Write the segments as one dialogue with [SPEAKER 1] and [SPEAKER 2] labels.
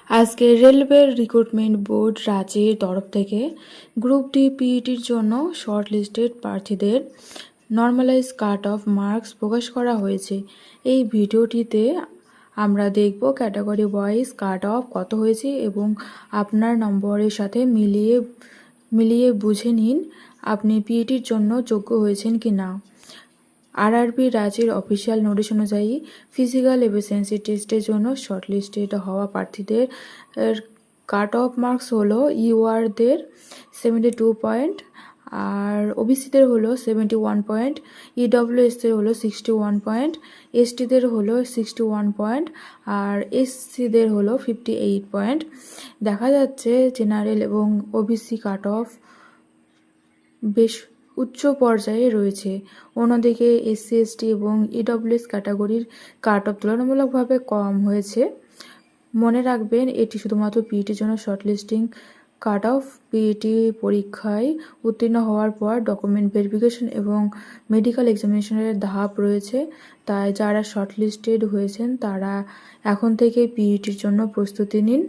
[SPEAKER 1] আজকে railway recruitment board রাঁচির তরফ থেকে গ্রুপ ডি পিইটির জন্য শর্ট লিস্টেড প্রার্থীদের নর্মালাইজ কাট অফ মার্কস প্রকাশ করা হয়েছে। এই ভিডিওটিতে আমরা দেখব ক্যাটাগরি ওয়াইজ কাট অফ কত হয়েছে এবং আপনার নম্বরের সাথে মিলিয়ে বুঝে নিন আপনি পিইটির জন্য যোগ্য হয়েছেন কি না। আরআরবি রাঁচির অফিসিয়াল নোটিশ অনুযায়ী ফিজিক্যাল এফিসিয়েন্সি টেস্টের জন্য শর্টলিস্টেড হওয়া প্রার্থীদের কাট অফ মার্কস হলো ইউআরদের 72 পয়েন্ট, আর ওবিসিদের হলো 71 পয়েন্ট, ইডব্লিউএসদের হলো 61 পয়েন্ট, এসটিদের হলো 61 পয়েন্ট, আর এসসিদের হলো 58 পয়েন্ট। দেখা যাচ্ছে জেনারেল এবং ওবিসি কাট অফ বেশ উচ্চ পর্যায়ে রয়েছে। অন্যদিকে এসসি এসটি এবং ইডব্লিউএস ক্যাটাগরির কাট অফ তুলনামূলকভাবে কম হয়েছে। মনে রাখবেন এটি শুধুমাত্র পিইটির জন্য শর্টলিস্টিং কাট অফ। পিইটি পরীক্ষায় উত্তীর্ণ হওয়ার পর ডকুমেন্ট ভেরিফিকেশন এবং মেডিকেল এক্সামিনেশনের ধাপ রয়েছে, তাই যারা শর্টলিস্টেড হয়েছেন তারা এখন থেকে পিইটির জন্য প্রস্তুতি নিন।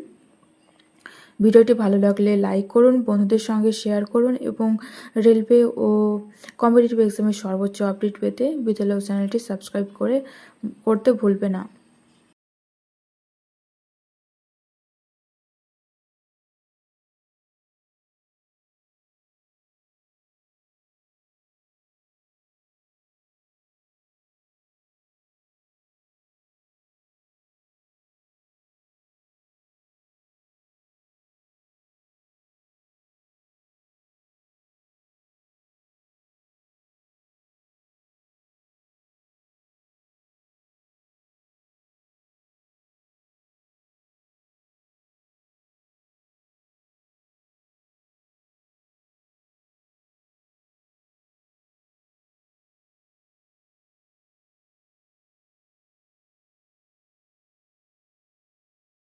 [SPEAKER 1] ভিডিওটি ভালো লাগলে লাইক করুন, বন্ধুদের সঙ্গে শেয়ার করুন এবং রেলওয়ে ও কম্পিটিটিভ এক্সামের সর্বোচ্চ আপডেট পেতে বিদ্যালয় চ্যানেলটি সাবস্ক্রাইব করতে ভুলবে না।